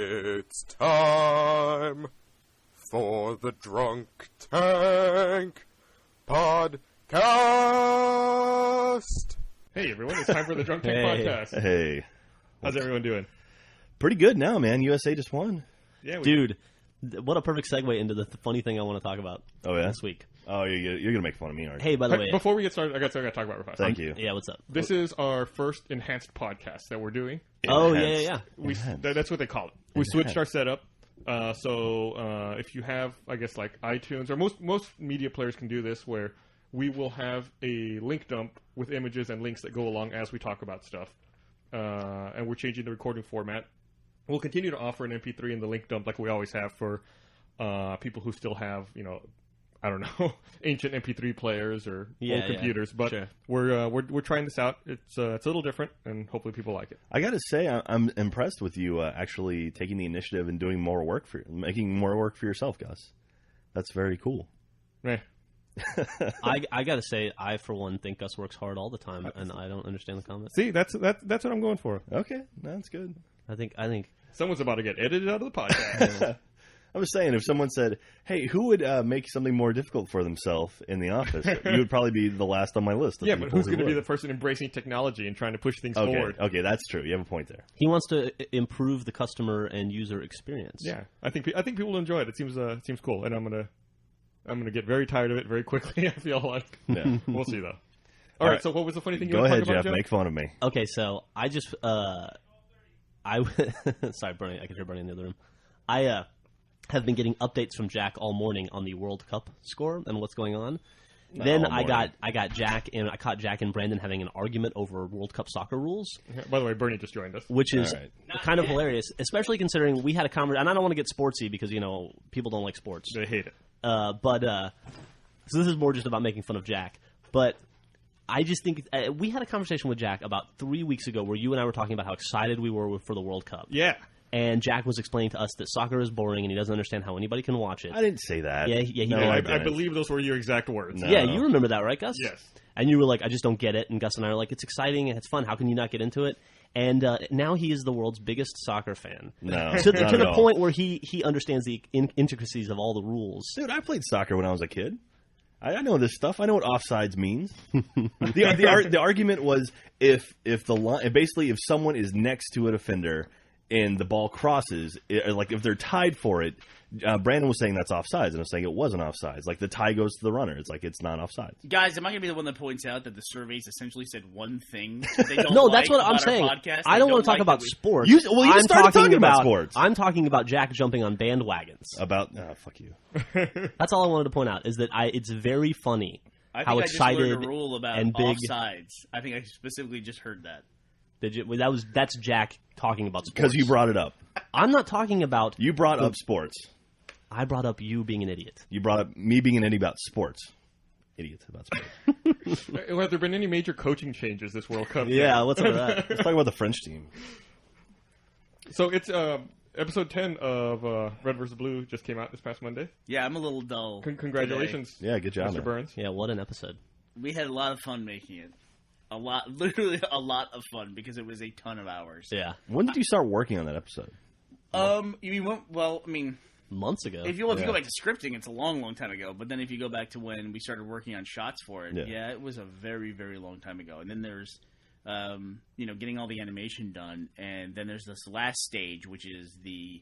It's time for the Drunk Tank Podcast. Hey everyone, it's time for the Drunk Tank Podcast. Hey. How's everyone doing? Pretty good now, man. USA just won. Yeah, Dude, what a perfect segue into the funny thing I want to talk about this week. Oh, you're going to make fun of me, aren't you? Hey, by the way. Before we get started, I got to talk about real fast. Thank you. Yeah, what's up? This is our first enhanced podcast that we're doing. Oh, yeah. That's what they call it. We switched our setup. So if you have, I guess, like iTunes, or most media players can do this, where we will have a link dump with images and links that go along as we talk about stuff. And we're changing the recording format. We'll continue to offer an MP3 in the link dump like we always have for people who still have, I don't know, ancient MP3 players or old computers. But sure. we're trying this out. It's a little different, and hopefully people like it. I got to say, I'm impressed with you actually taking the initiative and doing more work making more work for yourself, Gus. That's very cool. Eh. I got to say, I, for one, think Gus works hard all the time, and I don't understand the comment. See, that's what I'm going for. Okay, that's good. I think Someone's about to get edited out of the podcast. I was saying, if someone said, hey, who would make something more difficult for themselves in the office, you would probably be the last on my list. Yeah, but who's going to be the person embracing technology and trying to push things forward? Okay, that's true. You have a point there. he wants to improve the customer and user experience. Yeah, I think people will enjoy it. It seems cool, and I'm gonna get very tired of it very quickly. I feel like. Yeah. We'll see though. All right. So what was the funny thing you Go were ahead, talking about, Jeff. Make fun of me. Okay, so I just sorry, Bernie. I can hear Bernie in the other room. I have been getting updates from Jack all morning on the World Cup score and what's going on. Then I got Jack and I caught Jack and Brandon having an argument over World Cup soccer rules. By the way, Bernie just joined us, which is kind of hilarious, especially considering we had a conversation. And I don't want to get sportsy because people don't like sports. They hate it. So this is more just about making fun of Jack. But I just think we had a conversation with Jack about 3 weeks ago where you and I were talking about how excited we were for the World Cup. Yeah. And Jack was explaining to us that soccer is boring and he doesn't understand how anybody can watch it. I didn't say that. Yeah, he no, did. I believe those were your exact words. No. Yeah, you remember that, right, Gus? Yes. And you were like, I just don't get it. And Gus and I are like, it's exciting and it's fun. How can you not get into it? And now he is the world's biggest soccer fan. No, to the point where he understands the intricacies of all the rules. Dude, I played soccer when I was a kid. I know this stuff. I know what offsides means. The argument was if someone is next to a defender and the ball crosses, like if they're tied for it, Brandon was saying that's offsides, and I was saying it wasn't offsides. Like the tie goes to the runner. It's like it's not offsides. Guys, am I going to be the one that points out that the surveys essentially said one thing that they don't No, like that's what I'm about our saying. podcast? I don't want to talk about sports. You started talking about sports. I'm talking about Jack jumping on bandwagons. Fuck you. That's all I wanted to point out is that it's very funny how excited I just learned a rule about and big offsides. I think I specifically just heard that. Did you? That's Jack talking about sports. Because you brought it up. I'm not talking about. You brought up sports. I brought up you being an idiot. You brought up me being an idiot about sports. Idiot about sports. Have there been any major coaching changes this World Cup? Yeah, what's up with that? Let's talk about the French team. So it's episode 10 of Red vs. Blue just came out this past Monday. Yeah, I'm a little dull. Congratulations. Yeah, good job, Mr. man. Burns. Yeah, what an episode. We had a lot of fun making it. Literally a lot of fun because it was a ton of hours. Yeah. When did you start working on that episode? Months ago. If you go back to scripting, it's a long, long time ago. But then if you go back to when we started working on shots for it, it was a very, very long time ago. And then there's, getting all the animation done. And then there's this last stage, which is the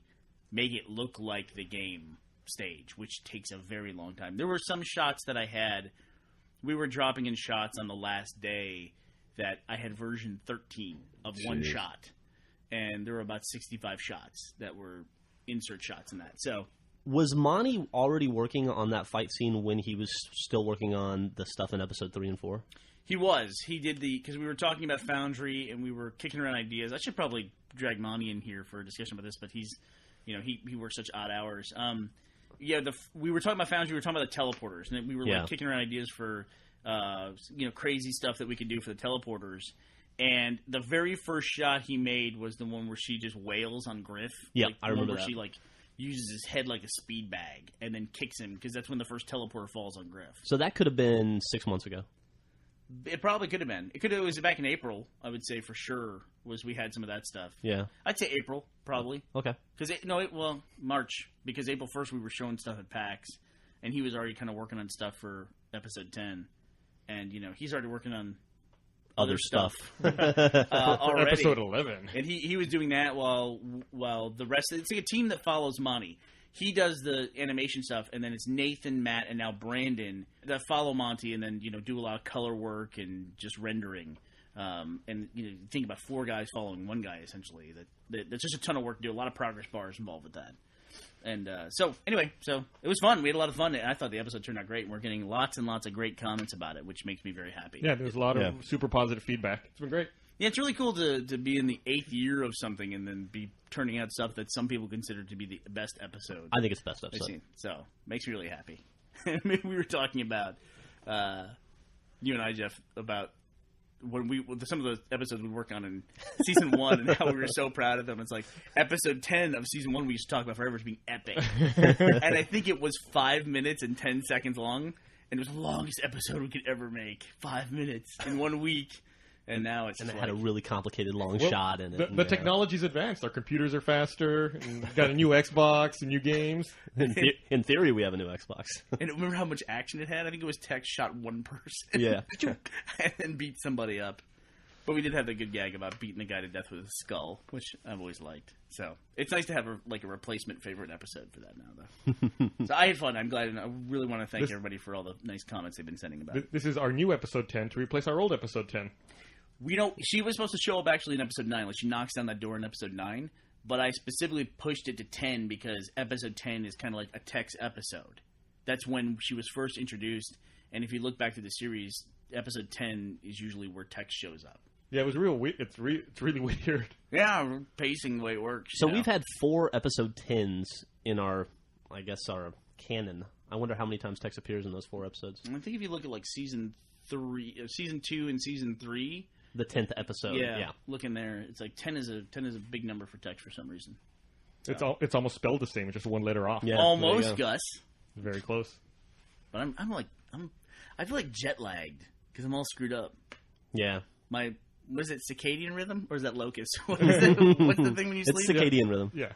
make it look like the game stage, which takes a very long time. There were some shots that I had. We were dropping in shots on the last day that I had version 13 of one shot. And there were about 65 shots that were insert shots in that. So, was Monty already working on that fight scene when he was still working on the stuff in episode 3 and 4? He was. He did because we were talking about Foundry and we were kicking around ideas. I should probably drag Monty in here for a discussion about this, but he's, he works such odd hours. We were talking about Foundry. We were talking about the teleporters, and we were kicking around ideas for, crazy stuff that we could do for the teleporters. And the very first shot he made was the one where she just wails on Griff. Yeah, I remember where that. She uses his head like a speed bag and then kicks him because that's when the first teleporter falls on Griff. So that could have been 6 months ago. It probably could have been. It was back in April, I would say for sure, we had some of that stuff. Yeah. I'd say April, probably. Okay. March, because April 1st we were showing stuff at PAX, and he was already kind of working on stuff for episode 10. And, he's already working on other stuff. For episode 11. And he was doing that while the rest of it's like a team that follows Monty. He does the animation stuff, and then it's Nathan, Matt, and now Brandon that follow Monty, and then do a lot of color work and just rendering. And think about 4 guys following 1 guy essentially. That's just a ton of work to do. A lot of progress bars involved with that. And so it was fun. We had a lot of fun. And I thought the episode turned out great. And we're getting lots and lots of great comments about it, which makes me very happy. Yeah, there's a lot of super positive feedback. It's been great. Yeah, it's really cool to be in the 8th year of something and then be turning out stuff that some people consider to be the best episode. I think it's the best episode. So, makes me really happy. We were talking about, you and I, Jeff, about some of the episodes we worked on in season 1 and how we were so proud of them. It's like episode 10 of season 1 we used to talk about forever as being epic. And I think it was 5 minutes and 10 seconds long, and it was the longest episode we could ever make. 5 minutes in 1 week. And now it's it had a really complicated long shot in it. The technology's advanced. Our computers are faster. And we've got a new Xbox and new games. In theory, we have a new Xbox. And remember how much action it had? I think it was Tex shot 1 person. Yeah. And then beat somebody up. But we did have the good gag about beating a guy to death with a skull, which I've always liked. So it's nice to have a replacement favorite episode for that now, though. So I had fun. I'm glad, and I really want to thank everybody for all the nice comments they've been sending about it. This is our new episode 10 to replace our old episode 10. She was supposed to show up actually in episode 9. Like, she knocks down that door in episode 9. But I specifically pushed it to 10 because episode 10 is kind of like a Tex episode. That's when she was first introduced. And if you look back to the series, episode 10 is usually where Tex shows up. Yeah, it was real. It's really weird. Yeah, pacing the way it works. So we've had 4 episode 10s in our canon. I wonder how many times Tex appears in those 4 episodes. I think if you look at like season 2 and season 3. The 10th episode. Yeah. Look in there. It's like 10 is a big number for Tex for some reason. So. It's almost spelled the same. It's just 1 letter off. Yeah, almost, Gus. Very close. But I feel like jet lagged because I'm all screwed up. Yeah. Was it circadian rhythm or is that locust? What's the thing when you sleep? It's circadian rhythm. Yeah.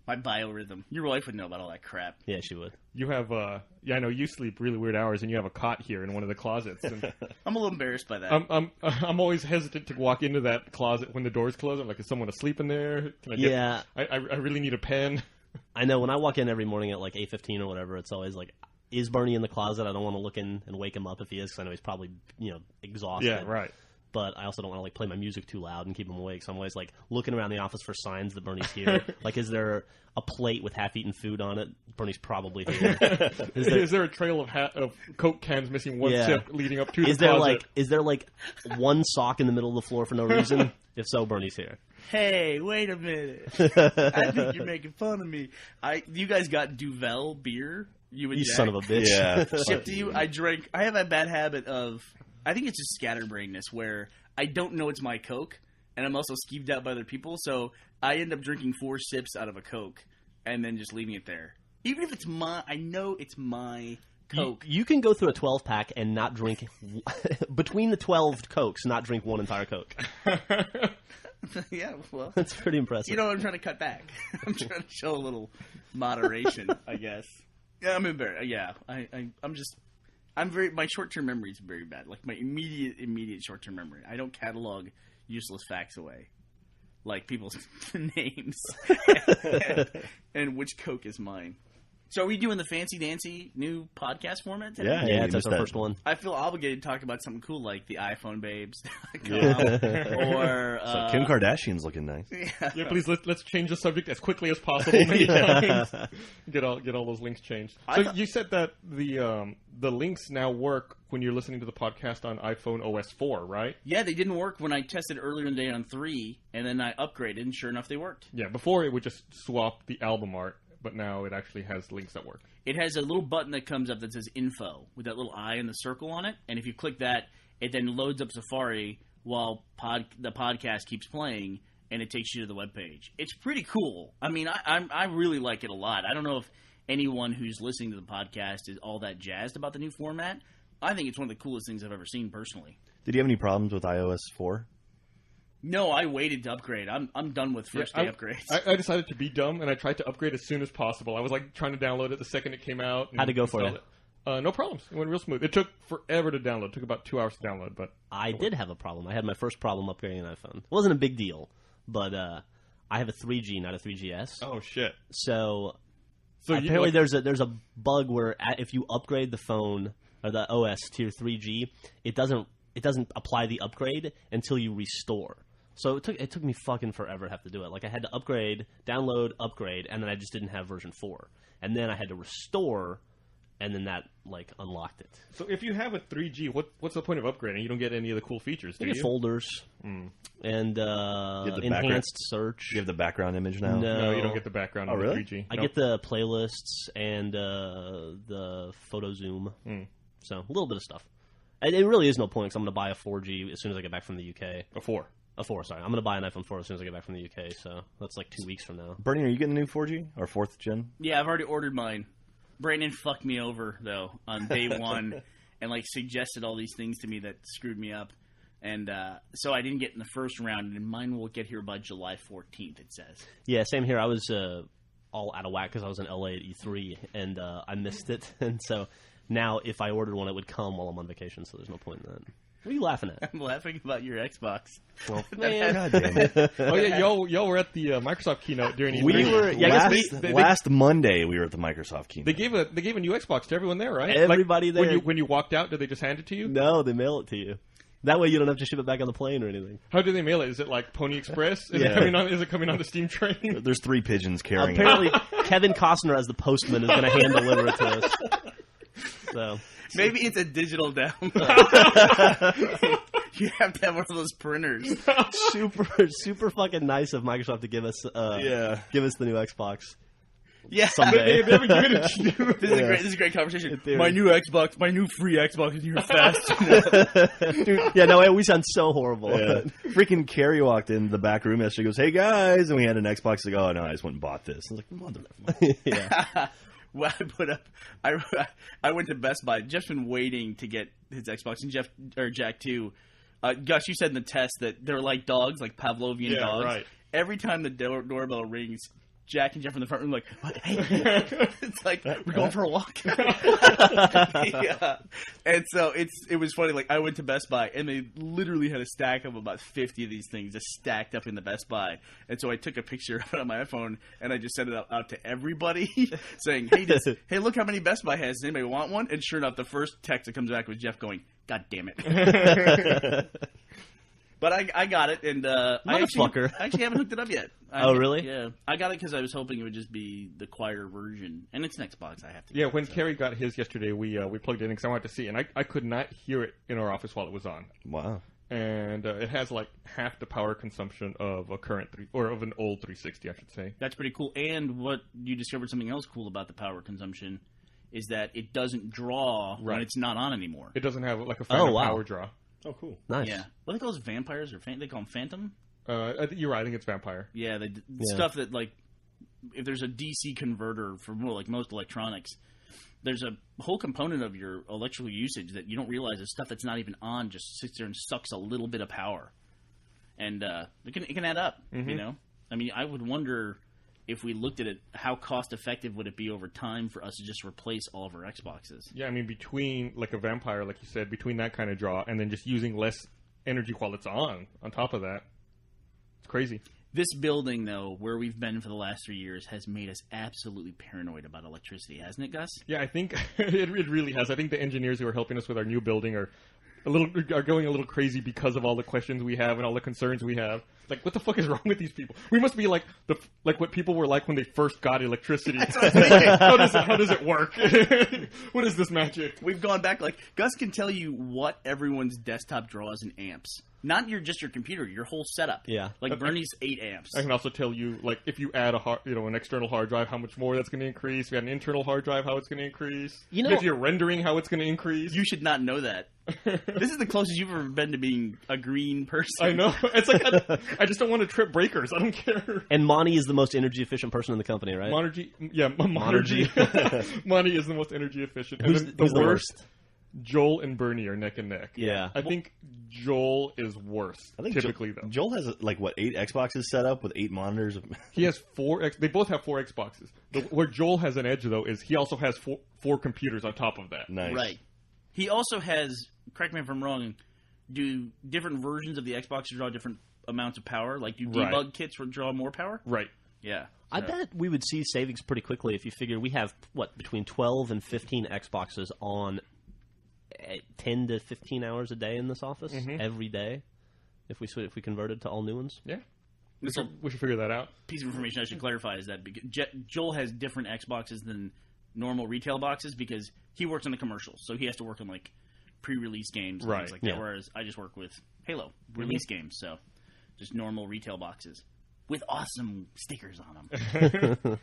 My biorhythm. Your wife would know about all that crap. Yeah, she would. You have, I know you sleep really weird hours, and you have a cot here in one of the closets. And I'm a little embarrassed by that. I'm always hesitant to walk into that closet when the door's closed. I'm like, is someone asleep in there? I really need a pen. I know when I walk in every morning at like 8:15 or whatever, it's always like, is Bernie in the closet? I don't want to look in and wake him up if he is, because I know he's probably exhausted. Yeah, right. But I also don't want to like play my music too loud and keep him awake. So I'm always like looking around the office for signs that Bernie's here. Like, is there a plate with half-eaten food on it? Bernie's probably here. Is there a trail of Coke cans missing one sip leading up to the closet? Is there like 1 sock in the middle of the floor for no reason? If so, Bernie's here. Hey, wait a minute! I think you're making fun of me. You guys got Duvel beer? You Jack? Son of a bitch! Yeah. Shipped to you. I have a bad habit of. I think it's just scatterbrainness where I don't know it's my Coke, and I'm also skeeved out by other people, so I end up drinking 4 sips out of a Coke and then just leaving it there. Even if I know it's my Coke. You can go through a 12-pack and not drink, between the 12 Cokes, not drink 1 entire Coke. Yeah, well. That's pretty impressive. I'm trying to cut back. I'm trying to show a little moderation, I guess. Yeah, I'm embarrassed. Yeah, my short-term memory is very bad. Like, my immediate short-term memory. I don't catalog useless facts away. Like people's names. and which Coke is mine. So are we doing the fancy-dancy new podcast format today? Yeah, that's our first one. I feel obligated to talk about something cool like the iPhone babes. Or so Kim Kardashian's looking nice. Yeah, please let's change the subject as quickly as possible. Many times. Get all those links changed. So you said that the links now work when you're listening to the podcast on iPhone OS 4, right? Yeah, they didn't work when I tested earlier in the day on 3, and then I upgraded, and sure enough, they worked. Yeah, before it would just swap the album art. But now it actually has links that work. It has a little button that comes up that says info with that little eye and the circle on it. And if you click that, it then loads up Safari while the podcast keeps playing, and it takes you to the webpage. It's pretty cool. I mean, I really like it a lot. I don't know if anyone who's listening to the podcast is all that jazzed about the new format, I think it's one of the coolest things I've ever seen personally. Did you have any problems with iOS 4? No, I waited to upgrade. I'm done with first day upgrades. I decided to be dumb, and I tried to upgrade as soon as possible. I was like trying to download it the second it came out. How'd it go for you? No problems. It went real smooth. It took forever to download. It took about 2 hours to download, but I did have a problem. I had my first problem upgrading an iPhone. It wasn't a big deal, but I have a 3G, not a 3GS. Oh shit! So apparently there's a bug where if you upgrade the phone or the OS to your 3G, it doesn't apply the upgrade until you restore. So it took me fucking forever to have to do it. Like I had to upgrade, download, upgrade, and then I just didn't have version 4. And then I had to restore, and then that like unlocked it. So if you have a 3G, what's the point of upgrading? You don't get any of the cool features, do you? Get folders and enhanced search. You have the background image now? No, you don't get the background on the 3G. I get the playlists and the photo zoom. So a little bit of stuff. And it really is no point because I'm going to buy a 4G as soon as I get back from the UK. A 4. A 4, sorry. I'm going to buy an iPhone 4 as soon as I get back from the UK, so that's like 2 weeks from now. Bernie, are you getting a new 4G or 4th gen? Yeah, I've already ordered mine. Brandon fucked me over, though, on day one and, like, suggested all these things to me that screwed me up. And so I didn't get in the first round, and mine will get here by July 14th, it says. Yeah, same here. I was all out of whack because I was in LA at E3, and I missed it. And so now if I ordered one, it would come while I'm on vacation, so there's no point in that. What are you laughing at? I'm laughing about your Xbox. Well, man. God damn it. Oh yeah, y'all were at the Microsoft keynote during E3. We were. Yeah, last Monday we were at the Microsoft keynote. They gave a new Xbox to everyone there, right? Everybody there. When you walked out, did they just hand it to you? No, they mail it to you. That way you don't have to ship it back on the plane or anything. How do they mail it? Is it like Pony Express? Is it coming on the steam train? There's 3 pigeons carrying Apparently, Kevin Costner as the postman is going to hand deliver it to us. So maybe it's a digital download. You have to have one of those printers. Super fucking nice of Microsoft to give us the new Xbox. Yeah, someday. They haven't given it to you. This is a great conversation. My new Xbox, my new free Xbox is here fast. Dude, yeah, no, we sound so horrible. Yeah. Freaking Carrie walked in the back room yesterday. Goes, "Hey guys," and we had an Xbox. Like, "Oh no, I just went and bought this." I was like, "Motherfucker." Yeah. Well, I went to Best Buy. Jeff's been waiting to get his Xbox, and Jack too. Gus, you said in the test that they're like dogs, like Pavlovian dogs. Right. Every time the doorbell rings, Jack and Jeff in the front room like, hey, it's like we're going for a walk. Yeah. And so it was funny. Like I went to Best Buy and they literally had a stack of about 50 of these things just stacked up in the Best Buy. And so I took a picture of it on my iPhone and I just sent it out to everybody saying, hey, look how many Best Buy has. Does anybody want one? And sure enough, the first text that comes back was Jeff going, "God damn it." But I got it, and I actually haven't hooked it up yet. Oh, really? Yeah. I got it because I was hoping it would just be the quieter version. And it's an Xbox, I have to do. Yeah, when Kerry got his yesterday, we plugged it in because I wanted to see it, and I could not hear it in our office while it was on. Wow. And it has like half the power consumption of a current of an old 360, I should say. That's pretty cool. And what you discovered something else cool about the power consumption is that it doesn't draw when it's not on anymore. It doesn't have like a phantom power draw. Oh, cool. Nice. Yeah. What are those vampires or they call them Phantom? You're right. I think it's Vampire. Yeah, stuff that like if there's a DC converter for like most electronics, there's a whole component of your electrical usage that you don't realize is stuff that's not even on just sits there and sucks a little bit of power, and it can add up. Mm-hmm. You know, I mean, I would wonder if we looked at it, how cost effective would it be over time for us to just replace all of our Xboxes? Yeah, I mean, between like a Vampire, like you said, between that kind of draw and then just using less energy while it's on top of that, it's crazy. This building, though, where we've been for the last 3 years, has made us absolutely paranoid about electricity, hasn't it, Gus? Yeah, I think it really has. I think the engineers who are helping us with our new building are going a little crazy because of all the questions we have and all the concerns we have. Like, what the fuck is wrong with these people? We must be like what people were like when they first got electricity. How does it work? What is this magic? We've gone back. Like, Gus can tell you what everyone's desktop draws in amps. Not just your computer, your whole setup. Yeah. Like Bernie's 8 amps. I can also tell you, like, if you add an external hard drive, how much more that's going to increase. If you add an internal hard drive, how it's going to increase. If you're rendering, how it's going to increase. You should not know that. This is the closest you've ever been to being a green person. I know. It's like I just don't want to trip breakers. I don't care. And Monty is the most energy efficient person in the company, right? Monty is the most energy efficient. Who's the worst? Joel and Bernie are neck and neck. Yeah. I think Joel is worse. I think typically though. Joel has 8 Xboxes set up with 8 monitors. He has 4. They both have 4 Xboxes. Where Joel has an edge though is he also has 4 computers on top of that. Nice. Right. He also has. Correct me if I'm wrong. Do different versions of the Xbox draw different amounts of power? Like do debug kits draw more power? Right. Yeah. I bet we would see savings pretty quickly if you figure we have between 12 and 15 Xboxes on 10 to 15 hours a day in this office every day. If we converted to all new ones, yeah, we should figure that out. Piece of information I should clarify is that because Joel has different Xboxes than normal retail boxes because he works on the commercials, so he has to work on like pre-release games and things like that. Whereas I just work with Halo release games, so just normal retail boxes with awesome stickers on them.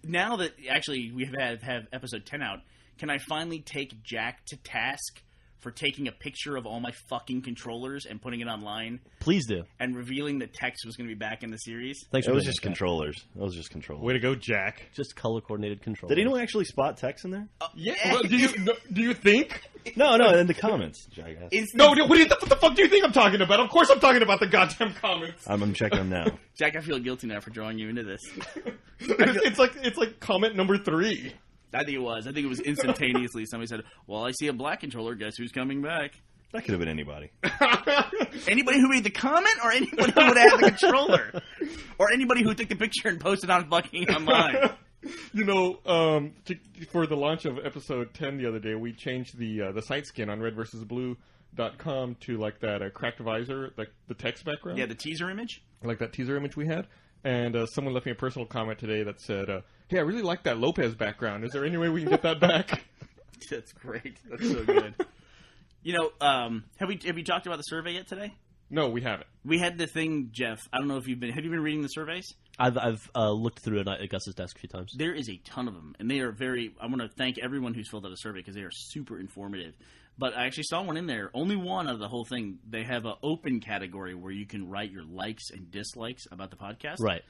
Now that actually we have episode 10 out, can I finally take Jack to task for taking a picture of all my fucking controllers and putting it online? Please do. And revealing that Tex was going to be back in the series? Thanks for It was just controllers. Way to go, Jack. Just color-coordinated controllers. Did anyone actually spot Tex in there? Yeah. Well, do you think? No, in the comments. What the fuck do you think I'm talking about? Of course I'm talking about the goddamn comments. I'm checking them now. Jack, I feel guilty now for drawing you into this. It's like comment number 3. I think it was instantaneously. Somebody said, well, I see a black controller. Guess who's coming back? That could have been anybody. Anybody who made the comment or anybody who would have the controller? Or anybody who took the picture and posted on fucking online? For the launch of episode 10 the other day, we changed the site skin on redversusblue.com to like that cracked visor, like the text background. Yeah, the teaser image? Like that teaser image we had. And someone left me a personal comment today that said, hey, I really like that Lopez background. Is there any way we can get that back? That's great. That's so good. Have you talked about the survey yet today? No, we haven't. We had the thing, Jeff. I don't know if have you been reading the surveys? I've looked through it at Gus's desk a few times. There is a ton of them, and they are I want to thank everyone who's filled out a survey because they are super informative. But I actually saw one in there, only one out of the whole thing. They have an open category where you can write your likes and dislikes about the podcast. Right.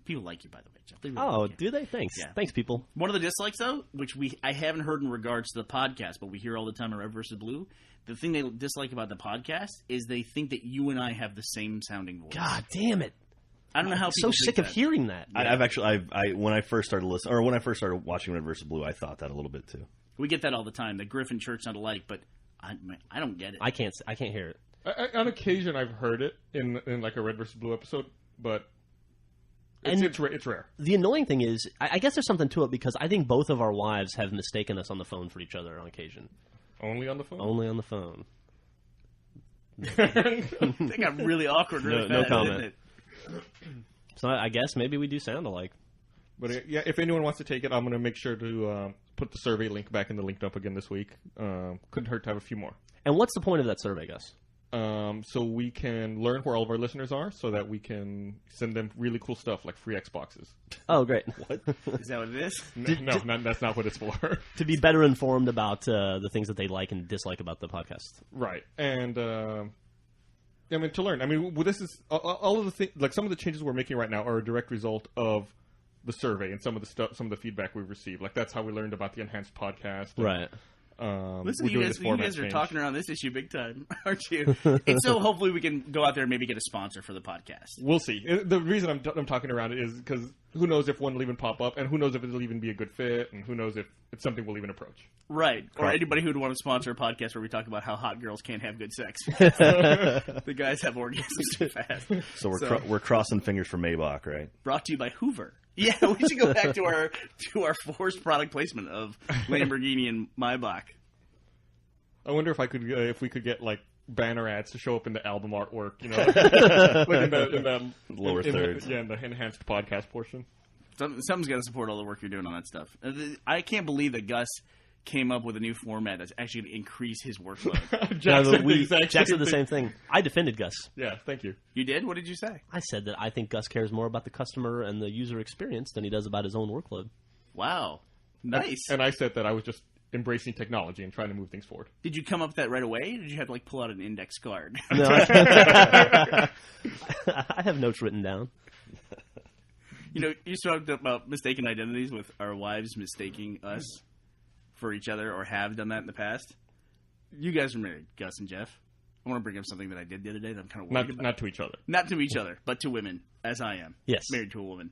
People like you, by the way, Jeff. They really like you. Do they? Thanks. Yeah. Thanks, people. One of the dislikes, though, which I haven't heard in regards to the podcast, but we hear all the time on Red vs. Blue, the thing they dislike about the podcast is they think that you and I have the same sounding voice. God damn it. I don't know how I'm people so sick of hearing that. Yeah. When I first started listening, or when I first started watching Red vs. Blue, I thought that a little bit too. We get that all the time. The Griff and Church sound alike, but I don't get it. I can't hear it. On occasion, I've heard it in like a Red vs. Blue episode, but it's rare. The annoying thing is, I guess there's something to it because I think both of our wives have mistaken us on the phone for each other on occasion. Only on the phone? Only on the phone. They got really awkward really fast, no comment. didn't it? So I guess maybe we do sound alike. But yeah, if anyone wants to take it, I'm going to make sure to put the survey link back in the link dump again this week. Couldn't hurt to have a few more. And what's the point of that survey, Gus? So we can learn where all of our listeners are so that we can send them really cool stuff like free Xboxes. Oh, great. What? Is that what it is? No, that's not what it's for. To be better informed about the things that they like and dislike about the podcast. Right. And to learn. This is all of the things, like some of the changes we're making right now are a direct result of the survey and some of the feedback we've received. Like that's how we learned about the enhanced podcast. And, right. Listen, you guys are talking around this issue big time, aren't you? And so hopefully we can go out there and maybe get a sponsor for the podcast. We'll see. The reason I'm talking around it is because who knows if one will even pop up, and who knows if it'll even be a good fit, and who knows if it's something we'll even approach. Right. Or anybody who would want to sponsor a podcast where we talk about how hot girls can't have good sex. The guys have orgasms too fast. So we're crossing fingers for Maybach, right? Brought to you by Hoover. Yeah, we should go back to our forced product placement of Lamborghini and Maybach. I wonder if we could get like banner ads to show up in the album artwork, like in the lower thirds. In the enhanced podcast portion. Something's got to support all the work you're doing on that stuff. I can't believe that Gus came up with a new format that's actually going to increase his workload. Jack said the same thing. I defended Gus. Yeah, thank you. You did? What did you say? I said that I think Gus cares more about the customer and the user experience than he does about his own workload. Wow. Nice. And I said that I was just embracing technology and trying to move things forward. Did you come up with that right away, or did you have to pull out an index card? No, I have notes written down. You talked about mistaken identities with our wives mistaking us. for each other or have done that in the past. You guys are married, Gus and Jeff. I want to bring up something that I did the other day that I'm kind of worried about. Not to each other. Not to each other, but to women, as I am. Yes. Married to a woman.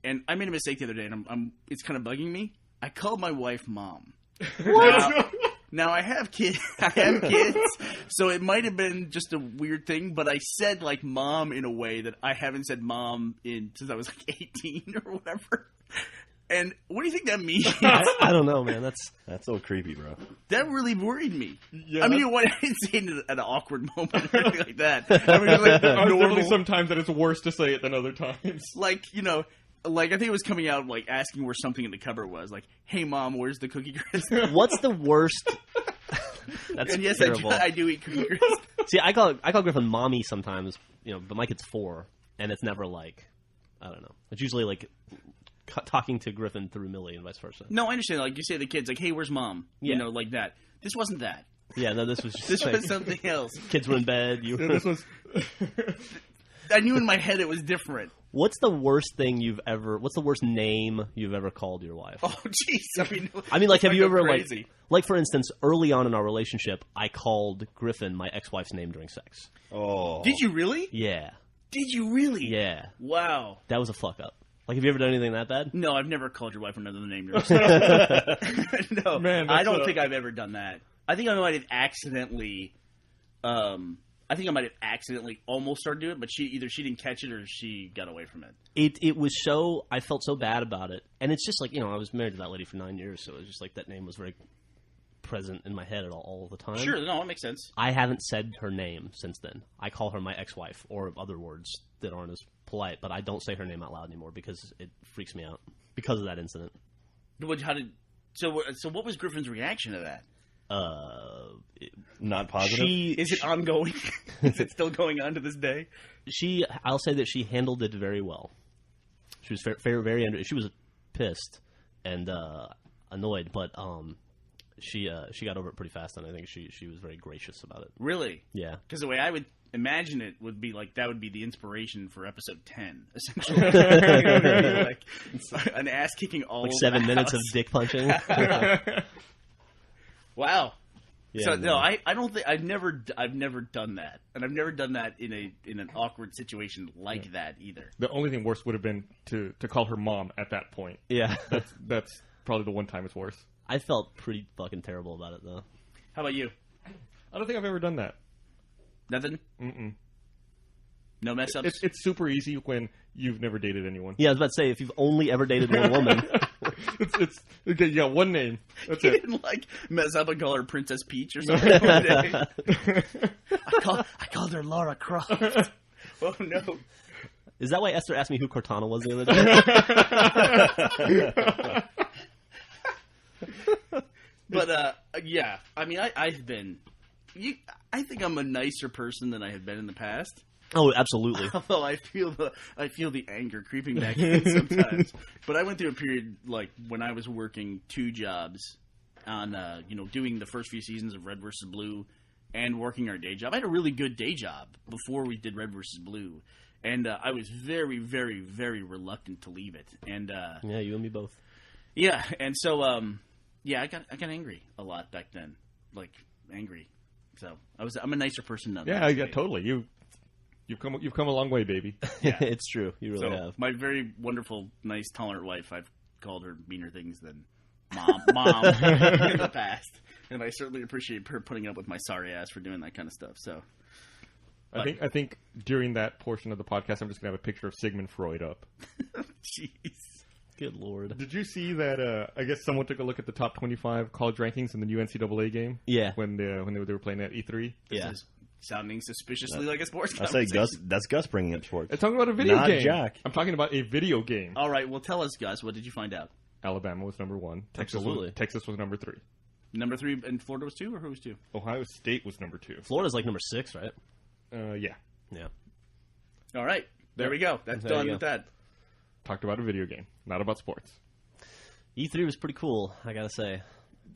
And I made a mistake the other day, and it's kind of bugging me. I called my wife Mom. What? Now I have kids. So it might have been just a weird thing, but I said like Mom in a way that I haven't said Mom since I was like 18 or whatever. And what do you think that means? I don't know, man. That's so creepy, bro. That really worried me. Yeah, I mean, I didn't say it at an awkward moment or anything like that. I mean, like There's normal, definitely sometimes that it's worse to say it than other times. like, like I think it was coming out like asking where something in the cupboard was. Like, hey, Mom, where's the cookie crisp? What's the worst? That's And yes, terrible. I do eat cookie crisp. See, I call Griffin Mommy sometimes, but my kid's 4, and it's never like, I don't know. It's usually like talking to Griffin through Millie and vice versa. No, I understand. Like you say, to the kids, like, "Hey, where's Mom?" Yeah. Like that. This wasn't that. Yeah, no, this was just This like, was something else. kids were in bed. Yeah, this was. I knew in my head it was different. What's the worst name you've ever called your wife? Oh, jeez. I mean, like, have you ever crazy. like, for instance, early on in our relationship, I called Griffin my ex-wife's name during sex. Oh. Did you really? Yeah, Did you really? yeah, Wow. that was a fuck up. Like, have you ever done anything that bad? No, I've never called your wife another name. No, Man, I that's don't think I've ever done that. I think I might have accidentally. Almost started doing it, but she didn't catch it or she got away from it. It was so, I felt so bad about it, and it's just like, I was married to that lady for 9 years, so it was just like that name was very present in my head all the time. Sure, no, it makes sense. I haven't said her name since then. I call her my ex-wife, or other words that aren't as polite, but I don't say her name out loud anymore because it freaks me out because of that incident. So what was Griffin's reaction to that? Not positive. Is it ongoing? Is it still going on to this day? I'll say that she handled it very well. She was very she was pissed and annoyed, but she got over it pretty fast, and I think she was very gracious about it. Really? Yeah. Because the way I would imagine it would be like that would be the inspiration for episode 10, essentially. Like an ass kicking all Like over 7 the minutes house. of dick punching. Wow. Yeah, So man. no, I don't think I've never done that, and I've never done that in an awkward situation like that either. The only thing worse would have been to call her Mom at that point. Yeah. That's probably the one time it's worse. I felt pretty fucking terrible about it, though. How about you? I don't think I've ever done that. Nothing. Mm-mm. No mess ups. It's super easy when you've never dated anyone. Yeah, I was about to say, if you've only ever dated one woman... it's okay. You got one name. That's You it. didn't like mess up and call her Princess Peach or something one day. I called her Laura Croft. Oh no. Is that why Esther asked me who Cortana was the other day? But yeah, I mean, I've been. I think I'm a nicer person than I have been in the past. Oh, absolutely. Although I feel the anger creeping back in sometimes. But I went through a period like when I was working 2 jobs on doing the first few seasons of Red vs. Blue and working our day job. I had a really good day job before we did Red vs. Blue, and I was very, very, very reluctant to leave it. And Yeah, you and me both. yeah, and so I got angry a lot back then, like angry. So I'm a nicer person now. Yeah, totally. You've come a long way, baby. Yeah. It's true. You really have. My very wonderful, nice, tolerant wife, I've called her meaner things than mom in the past. And I certainly appreciate her putting up with my sorry ass for doing that kind of stuff. So, I think during that portion of the podcast, I'm just gonna have a picture of Sigmund Freud up. jeez. Good lord. Did you see that? I guess someone took a look at the top 25 college rankings in the new NCAA game. Yeah. When they were playing at E3. Yeah. This is sounding suspiciously like a sports I say conversation. that's Gus bringing up sports. I'm talking about a video Not game. Jack. I'm talking about a video game. All right, well, tell us, Gus, what did you find out? Alabama was number 1. Absolutely. Texas was number 3. Number 3, and Florida was 2, or who was 2? Ohio State was number 2. Florida's like number 6, right? Yeah. Yeah. All right, there we go. That's There you done go. with that. Talked about a video game, not about sports. E3 was pretty cool, I gotta say.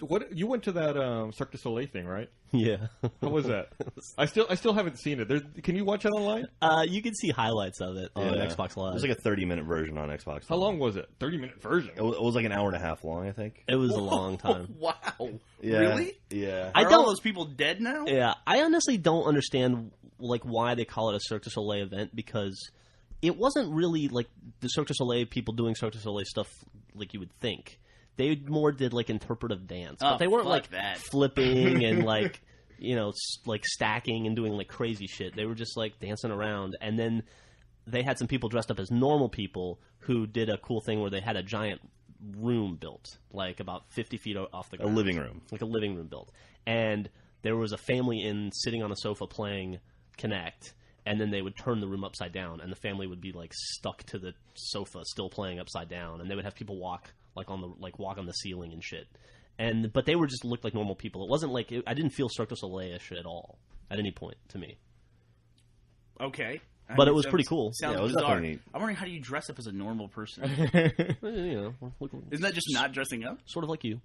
what you went to that Cirque du Soleil thing, right? Yeah. How was that? I still haven't seen it. Can you watch it online? You can see highlights of it on Xbox Live. It was like a 30-minute version on Xbox Live. How long was it? 30-minute version. It was like an hour and a half long, I think. It was a long time. Wow. Yeah. Really? Yeah. Are all those people dead now? Yeah, I honestly don't understand like why they call it a Cirque du Soleil event, because it wasn't really like the Cirque du Soleil people doing Cirque du Soleil stuff like you would think. They more did like interpretive dance, but they weren't like flipping and like like stacking and doing like crazy shit. They were just like dancing around, and then they had some people dressed up as normal people who did a cool thing where they had a giant room built, like about 50 feet off the ground. A living room. Like a living room built. And there was a family sitting on a sofa playing Kinect, and then they would turn the room upside down, and the family would be like stuck to the sofa still playing upside down, and they would have people walk on the ceiling and shit. But they were just looked like normal people. It wasn't like I didn't feel Cirque du Soleil-ish at all at any point to me. Okay. But it was pretty cool. Sounds bizarre. I'm wondering, how do you dress up as a normal person? Isn't that just not dressing up? Sort of like you.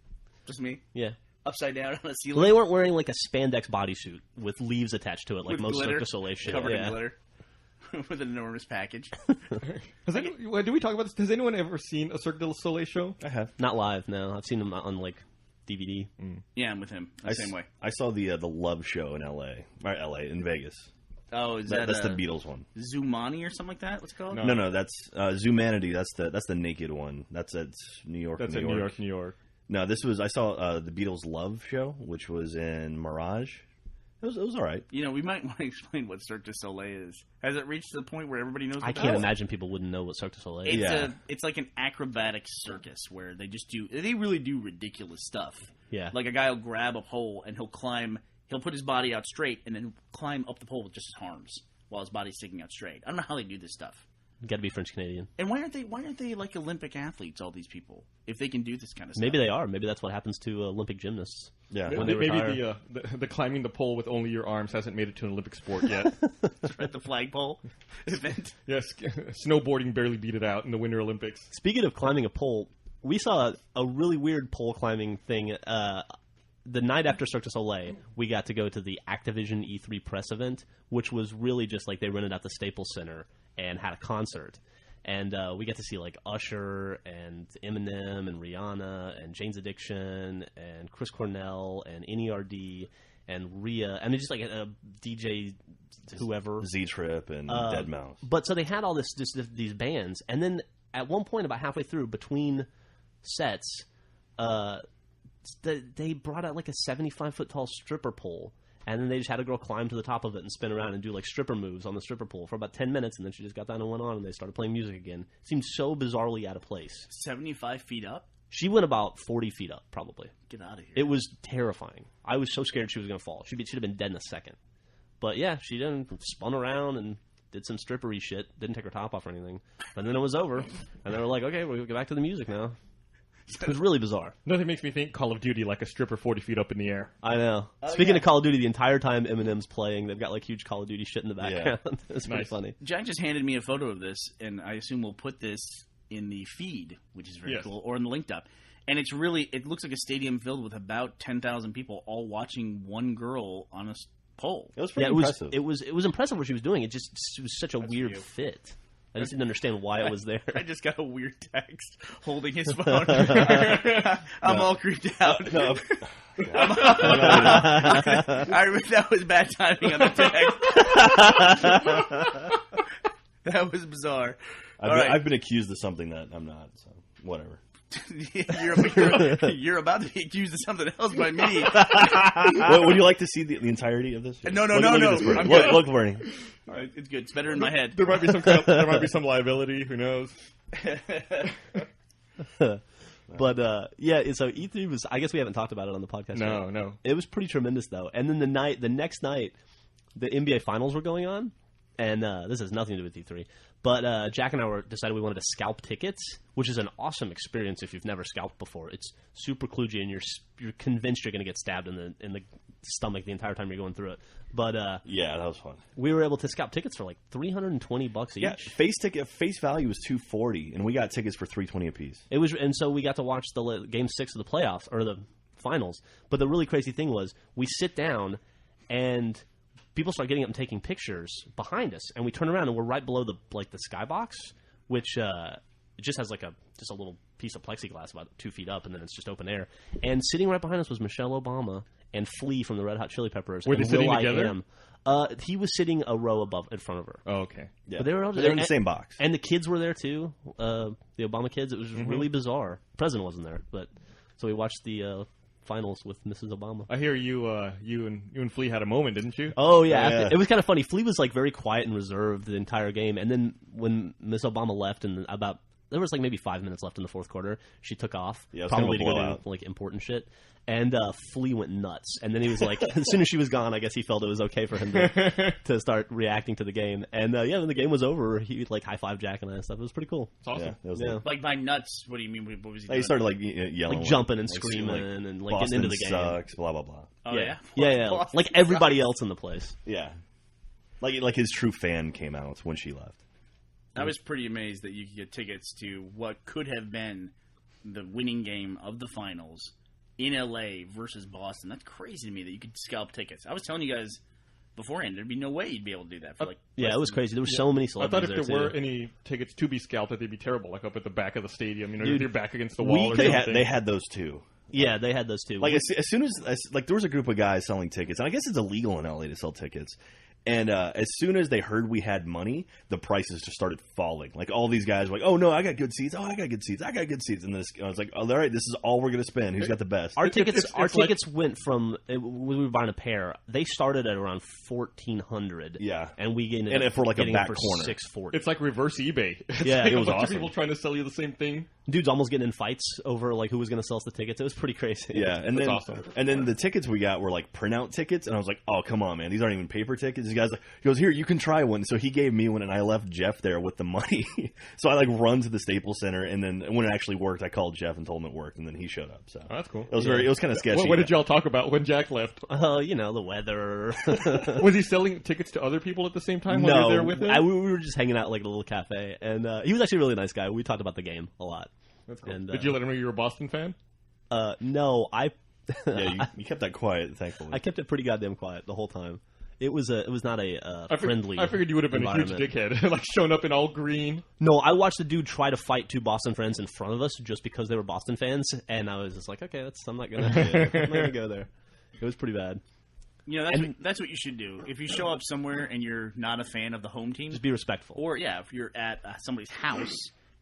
Just me? Yeah. Upside down on a ceiling? Well, they weren't wearing like a spandex bodysuit with leaves attached to it like with most glitter, Cirque du Soleil shit. Covered in glitter. With an enormous package. Do we talk about this? Has anyone ever seen a Cirque du Soleil show? I have. Not live, no. I've seen them on like DVD. Yeah, I'm with him. Same way. I saw the Love show in in Vegas. Oh, that's the Beatles one? Zumani or something like that? What's it called? No, that's Zumanity. That's the naked one. That's at New York. That's New in York. New York. No, I saw the Beatles Love show, which was in Mirage. It was all right. We might want to explain what Cirque du Soleil is. Has it reached the point where everybody knows? I can't imagine people wouldn't know what Cirque du Soleil is. It's like an acrobatic circus where they really do ridiculous stuff. Yeah. Like a guy will grab a pole and he'll put his body out straight and then climb up the pole with just his arms while his body's sticking out straight. I don't know how they do this stuff. You got to be French Canadian. And why aren't they like Olympic athletes? All these people, if they can do this kind of stuff, maybe they are. Maybe that's what happens to Olympic gymnasts. Yeah, when maybe the climbing the pole with only your arms hasn't made it to an Olympic sport yet. That's right, the flagpole event. Yes, snowboarding barely beat it out in the Winter Olympics. Speaking of climbing a pole, we saw a really weird pole climbing thing. The night after Cirque du Soleil, we got to go to the Activision E3 press event, which was really just like they rented out the Staples Center and had a concert. And we got to see like Usher and Eminem and Rihanna and Jane's Addiction and Chris Cornell and NERD and Rhea. I mean, just like a DJ whoever. Z-Trip and Deadmau5. But so they had all these bands. And then at one point, about halfway through, between sets, they brought out like a 75-foot tall stripper pole, and then they just had a girl climb to the top of it and spin around and do like stripper moves on the stripper pole for about 10 minutes, and then she just got down and went on, and they started playing music again. It seemed so bizarrely out of place. 75 feet up? She went about 40 feet up, probably. Get out of here. It was terrifying. I was so scared she was going to fall. She'd have been dead in a second. But yeah, she then spun around and did some strippery shit. Didn't take her top off or anything. And then it was over, and they were like, okay, we'll get back to the music now. It was really bizarre. Nothing makes me think Call of Duty like a stripper 40 feet up in the air. I know. Speaking of Call of Duty, the entire time Eminem's playing, they've got like huge Call of Duty shit in the background. Yeah. It's pretty funny. Jack just handed me a photo of this, and I assume we'll put this in the feed, which is very cool, or in the linked up. And it looks like a stadium filled with about 10,000 people all watching one girl on a pole. It was pretty impressive. It was impressive what she was doing. It was such a weird fit. I just didn't understand why it was there. I just got a weird text holding his phone. I'm all creeped out. No. That was bad timing on the text. That was bizarre. I've been accused of something that I'm not, so whatever. You're about to be accused of something else by me. Would you like to see the entirety of this? No. Look, Bernie. All right, it's good. It's better in my head. There might be some liability. Who knows? But so E3 was. I guess we haven't talked about it on the podcast. No. It was pretty tremendous though. And then the next night, the NBA Finals were going on, and this has nothing to do with E3. But Jack and I decided we wanted to scalp tickets, which is an awesome experience if you've never scalped before. It's super kludgy, and you're convinced you're going to get stabbed in the stomach the entire time you're going through it. But yeah, that was fun. We were able to scalp tickets for like $320 each. Yeah, face value was $240, and we got tickets for $320 apiece. It was, and so we got to watch the Game 6 of the playoffs, or the finals. But the really crazy thing was we sit down and people start getting up and taking pictures behind us, and we turn around and we're right below the skybox, which it just has like a little piece of plexiglass about 2 feet up, and then it's just open air. And sitting right behind us was Michelle Obama and Flea from the Red Hot Chili Peppers. Were they and sitting Will together? I Am. He was sitting a row in front of her. Oh, okay. Yeah. But they were in the same box. And the kids were there too. The Obama kids. It was really bizarre. The president wasn't there, but so we watched the finals with Mrs. Obama. I hear you and Flea had a moment, didn't you? Oh yeah. It was kind of funny. Flea was like very quiet and reserved the entire game, and then when Miss Obama left, and there was like maybe 5 minutes left in the fourth quarter, she took off, probably to go do like important shit. And Flea went nuts. And then he was like, as soon as she was gone, I guess he felt it was okay for him to start reacting to the game. And when the game was over, he like high-fived Jack and I and stuff. It was pretty cool. It's awesome. Like by nuts, what do you mean? What was he doing? He started like yelling, like jumping and screaming and like Boston getting into the game. Sucks, blah blah blah. Oh yeah. yeah. Like everybody else in the place. Yeah, like his true fan came out when she left. I was pretty amazed that you could get tickets to what could have been the winning game of the finals in LA versus Boston. That's crazy to me that you could scalp tickets. I was telling you guys beforehand, there'd be no way you'd be able to do that for like. Yeah, it was crazy. There were so many I celebrities. thought if there were any tickets to be scalped, that they'd be terrible, like up at the back of the stadium. You know, you're back against the wall. They had those too. Yeah, they had those too. Like as soon as like there was a group of guys selling tickets, and I guess it's illegal in LA to sell tickets. And as soon as they heard we had money, the prices just started falling. Like all these guys were like, "Oh no, I got good seats. Oh, I got good seats. I got good seats." And I was like, "Oh, all right, this is all we're going to spend. Who's got the best?" Our tickets went from when we were buying a pair. They started at around $1,400. Yeah, and we ended and up for like a back for corner, $640. It's like reverse eBay. Yeah, like it was a bunch awesome. of people trying to sell you the same thing. Dudes almost getting in fights over like who was going to sell us the tickets. It was pretty crazy. Yeah, and then awesome. And then the tickets we got were like printout tickets, and I was like, "Oh, come on, man, these aren't even paper tickets." This guy's like, he goes, "Here, you can try one." So he gave me one, and I left Jeff there with the money. So I like run to the Staples Center, and then when it actually worked, I called Jeff and told him it worked, and then he showed up. So that's cool. It was kind of sketchy. What did y'all talk about when Jack left? The weather. Was he selling tickets to other people at the same time? No, when you were there with him? we were just hanging out like a little cafe, and he was actually a really nice guy. We talked about the game a lot. That's cool. And, did you let him know you were a Boston fan? No, yeah, you kept that quiet, thankfully. I kept it pretty goddamn quiet the whole time. It was not a friendly. I figured you would have been a huge dickhead, like showing up in all green. No, I watched the dude try to fight two Boston friends in front of us just because they were Boston fans, and I was just like, okay, I'm not gonna go there. It was pretty bad. You know, that's what you should do. If you show up somewhere and you're not a fan of the home team, just be respectful. Or if you're at somebody's house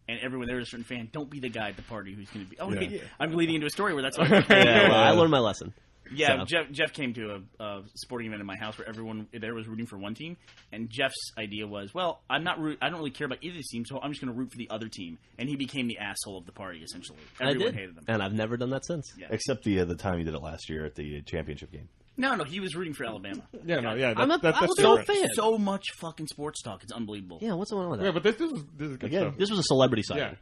and everyone there is a certain fan, don't be the guy at the party who's going to be. Oh, yeah. I'm leading into a story where that's. I learned my lesson. Yeah, so. Jeff came to a sporting event in my house where everyone there was rooting for one team, and Jeff's idea was, well, I don't really care about either of these teams, so I'm just going to root for the other team, and he became the asshole of the party essentially. Everyone hated him, and I've never done that since. Yeah. Except the time you did it last year at the championship game. No, he was rooting for Alabama. That's so much fucking sports talk. It's unbelievable. Yeah, what's going on with that? Yeah, but this is good stuff. This was a celebrity side. Yeah.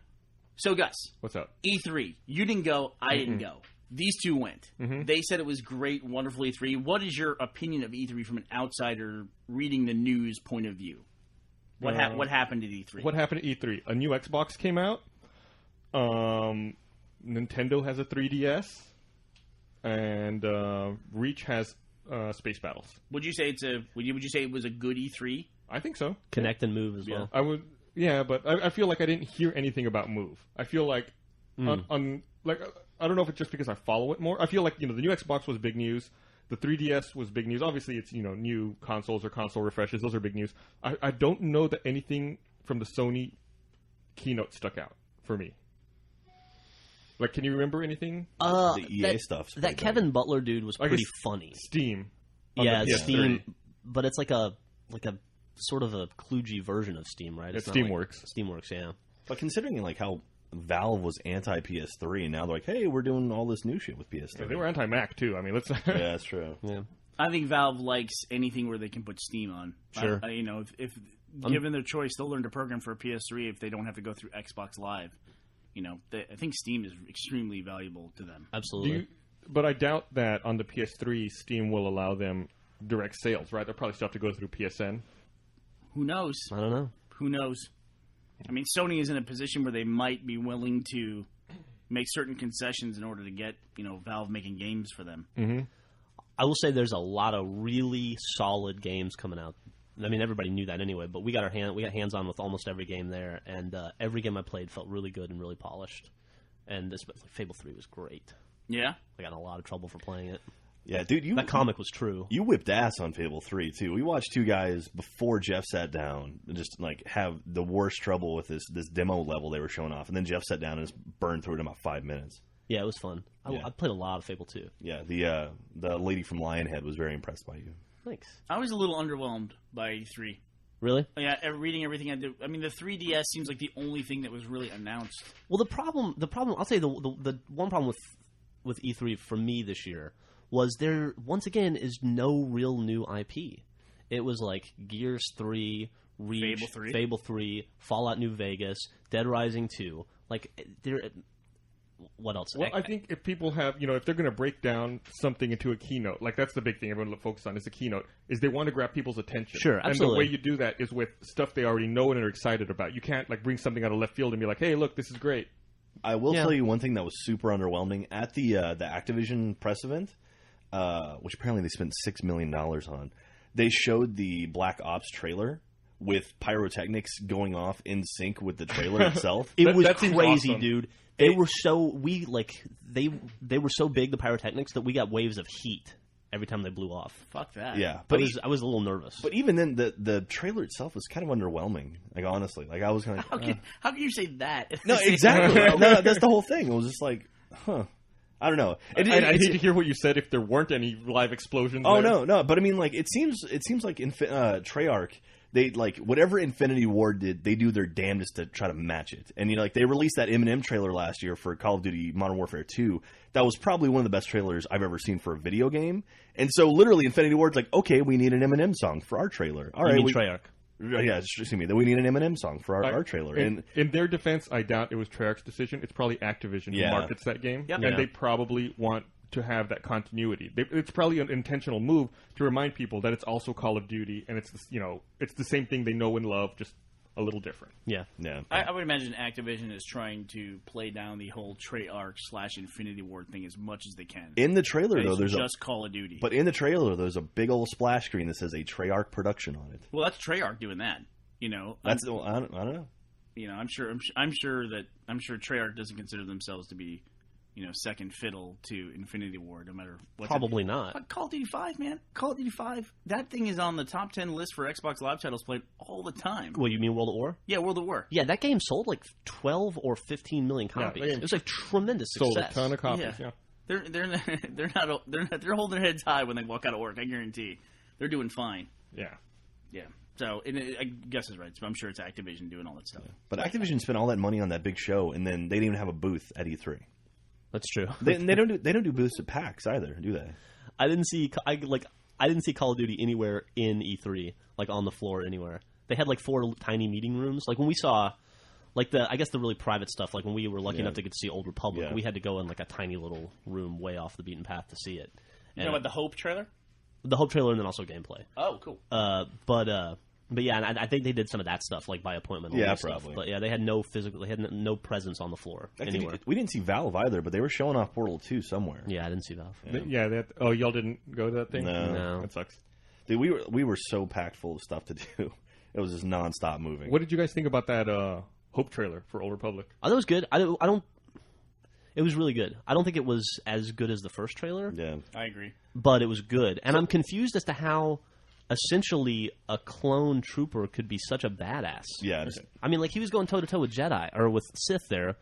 So, Gus. What's up? E3. You didn't go. I didn't go. These two went. Mm-hmm. They said it was great, wonderful E3. What is your opinion of E3 from an outsider reading the news point of view? What happened at E3? What happened at E3? A new Xbox came out. Nintendo has a 3DS. And Reach has Space Battles. Would you say would you say it was a good E3? I think so. Connect and Move as well. I would. Yeah, but I feel like I didn't hear anything about Move. I feel like I don't know if it's just because I follow it more. I feel like the new Xbox was big news. The 3DS was big news. Obviously, it's new consoles or console refreshes. Those are big news. I don't know that anything from the Sony keynote stuck out for me. Like, can you remember anything? The EA stuff. That Kevin Butler dude was pretty funny. Steam. Yeah, Steam. But it's like a sort of a kludgy version of Steam, right? It's Steamworks. Steamworks, yeah. But considering how Valve was anti PS3, and now they're like, hey, we're doing all this new shit with PS3. Yeah, they were anti Mac too. I mean, let's. Yeah, that's true. Yeah. I think Valve likes anything where they can put Steam on. Sure. If given their choice, they'll learn to program for a PS3 if they don't have to go through Xbox Live. I think Steam is extremely valuable to them. Absolutely. But I doubt that on the PS3, Steam will allow them direct sales, right? They'll probably still have to go through PSN. Who knows? I don't know. Who knows? I mean, Sony is in a position where they might be willing to make certain concessions in order to get Valve making games for them. Mm-hmm. I will say there's a lot of really solid games coming out. I mean, everybody knew that anyway, but we got hands on with almost every game there, and every game I played felt really good and really polished. And this Fable 3 was great. Yeah, I got in a lot of trouble for playing it. Yeah, dude, that comic was true. You whipped ass on Fable 3 too. We watched two guys before Jeff sat down just like have the worst trouble with this demo level they were showing off, and then Jeff sat down and just burned through it in about 5 minutes. Yeah, it was fun. I played a lot of Fable 2. Yeah, the lady from Lionhead was very impressed by you. Thanks. I was a little underwhelmed by E3. Really? Yeah, reading everything I did. I mean, the 3DS seems like the only thing that was really announced. Well, the problem. I'll say the one problem with E3 for me this year was there once again is no real new IP. It was like Gears 3, Reach, Fable 3, Fallout New Vegas, Dead Rising 2. Like there. What else? Well, I think if people have, if they're going to break down something into a keynote, like that's the big thing everyone focuses on is the keynote, is they want to grab people's attention. Sure, absolutely. And the way you do that is with stuff they already know and are excited about. You can't like bring something out of left field and be like, hey, look, this is great. I will tell you one thing that was super underwhelming at the Activision press event, which apparently they spent $6 million on. They showed the Black Ops trailer with pyrotechnics going off in sync with the trailer itself. It was that seems crazy, awesome. dude. They were so they were so big, the pyrotechnics, that we got waves of heat every time they blew off. Fuck that. Yeah, But I was a little nervous. But even then, the trailer itself was kind of underwhelming. Like honestly, like I was kind of How can you say that? no, exactly. No, that's the whole thing. It was just like, I don't know. I hate to hear what you said if there weren't any live explosions. Oh there. no, but I mean, like it seems like Treyarch. They like whatever Infinity Ward did, they do their damnedest to try to match it. And like they released that Eminem trailer last year for Call of Duty Modern Warfare 2. That was probably one of the best trailers I've ever seen for a video game. And so literally Infinity Ward's like, okay, we need an Eminem song for our trailer. All right, Treyarch. Yeah, excuse me. Then we need an Eminem song for our trailer. In their defense, I doubt it was Treyarch's decision. It's probably Activision who markets that game, and they probably want to have that continuity. It's probably an intentional move to remind people that it's also Call of Duty, and it's it's the same thing they know and love, just a little different. Yeah. I would imagine Activision is trying to play down the whole Treyarch/Infinity Ward thing as much as they can. In the trailer, though, there's just Call of Duty. But in the trailer, there's a big old splash screen that says a Treyarch production on it. Well, that's Treyarch doing that. That's I don't know. I'm sure Treyarch doesn't consider themselves to be, second fiddle to Infinity Ward, no matter what. Probably not. But Call of Duty 5, man. Call of Duty 5, that thing is on the top 10 list for Xbox Live titles played all the time. Well, you mean World at War? Yeah, World at War. Yeah, that game sold like 12 or 15 million copies. Yeah, it was like tremendous success. Sold a ton of copies. Yeah. They're holding their heads high when they walk out of work. I guarantee they're doing fine. Yeah. So I guess it's right. I'm sure it's Activision doing all that stuff. But Activision spent all that money on that big show, and then they didn't even have a booth at E3. That's true. They don't do booths at PAX either, do they? I didn't see Call of Duty anywhere in E3, like on the floor anywhere. They had like 4 tiny meeting rooms. Like when we saw, like the really private stuff. Like when we were lucky enough to get to see Old Republic, we had to go in like a tiny little room way off the beaten path to see it. You know about the Hope trailer? The Hope trailer, and then also gameplay. Oh, cool. But yeah, and I think they did some of that stuff like by appointment. Yeah, stuff. probably. But yeah, they had no no presence on the floor anywhere. We didn't see Valve either, but they were showing off Portal 2 somewhere. Yeah, I didn't see Valve. Yeah. Y'all didn't go to that thing? No. That sucks. Dude, we were so packed full of stuff to do. It was just nonstop moving. What did you guys think about that Hope trailer for Old Republic? Oh, that was good. I don't. It was really good. I don't think it was as good as the first trailer. Yeah, I agree. But it was good, and I'm confused as to how essentially a clone trooper could be such a badass. Yeah. I mean, like he was going toe to toe with Jedi or with Sith there,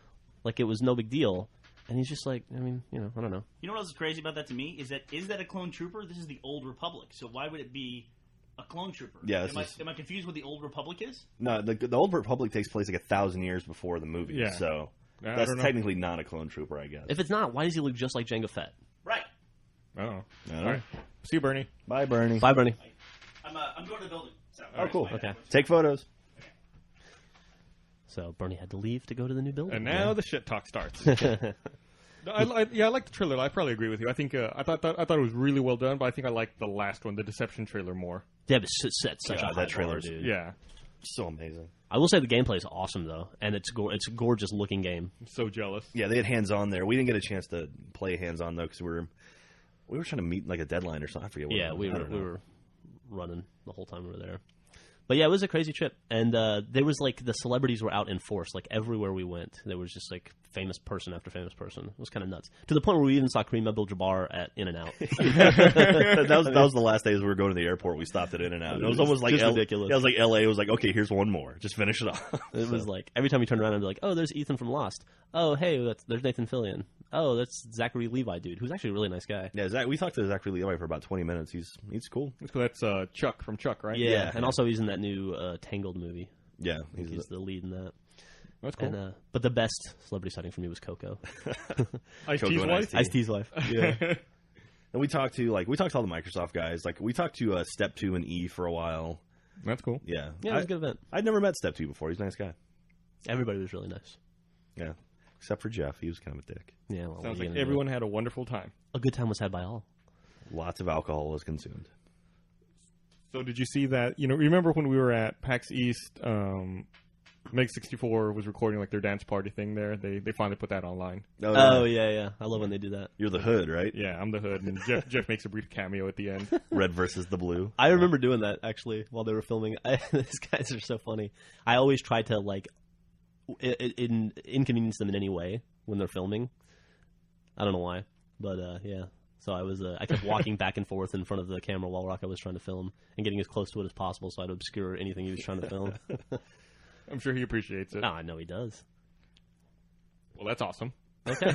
like it was no big deal. And he's just like, I mean, I don't know. You know what else is crazy about that to me? Is that a clone trooper? This is the Old Republic. So why would it be a clone trooper? Yeah. Am I confused what the Old Republic is? No, the Old Republic takes place like 1,000 years before the movie. Yeah. So that's technically not a clone trooper, I guess. If it's not, why does he look just like Jango Fett? Right. Oh. All right. See you, Bernie. Bye, Bernie. Bye, Bernie. I'm going to the building. So Oh, cool. Okay. Take photos. So Bernie had to leave to go to the new building. And now the shit talk starts. I like the trailer. I probably agree with you. I think I thought it was really well done, but I think I liked the last one, the Deception trailer, more. Yeah, but set such a high that trailer, bar, dude. Yeah. So amazing. I will say the gameplay is awesome though, and it's a gorgeous looking game. I'm so jealous. Yeah, they had hands-on there. We didn't get a chance to play hands-on though because we were trying to meet like a deadline or something. I forget what. Yeah, we were running the whole time we were there. But yeah, it was a crazy trip, and there was like the celebrities were out in force, like everywhere we went. There was just like famous person after famous person. It was kind of nuts to the point where we even saw Kareem Abdul-Jabbar at In-N-Out. that was the last days we were going to the airport. We stopped at In-N-Out. It was almost like ridiculous. Yeah, it was like LA. It was like, okay, here's one more. Just finish it off. It was like every time you turn around, I'd be like, oh, there's Ethan from Lost. Oh, hey, there's Nathan Fillion. Oh, that's Zachary Levi, dude, who's actually a really nice guy. Yeah, we talked to Zachary Levi for about 20 minutes. He's cool. That's Chuck from Chuck, right? Yeah, and also he's in that new Tangled movie. Yeah, he's the lead in that. That's cool. And, but the best celebrity sighting for me was Coco. Ice-T's wife? Ice-T's wife. Yeah. And we talked to all the Microsoft guys. Like we talked to Step 2 and E for a while. That's cool. Yeah. Yeah, it was a good event. I'd never met Step 2 before. He's a nice guy. Everybody was really nice. Yeah. Except for Jeff. He was kind of a dick. Yeah, well, sounds like everyone had a wonderful time. A good time was had by all. Lots of alcohol was consumed. So did you see that? Remember when we were at PAX East, Meg 64 was recording like their dance party thing there. They finally put that online. Oh yeah. I love when they do that. You're the Hood, right? Yeah, I'm the Hood, and Jeff makes a brief cameo at the end. Red versus the blue. I remember doing that actually while they were filming. These guys are so funny. I always try to like inconvenience them in any way when they're filming. I don't know why, but yeah. So I kept walking back and forth in front of the camera while Rocco was trying to film and getting as close to it as possible so I'd obscure anything he was trying to film. I'm sure he appreciates it. No, I know he does. Well, that's awesome. Okay.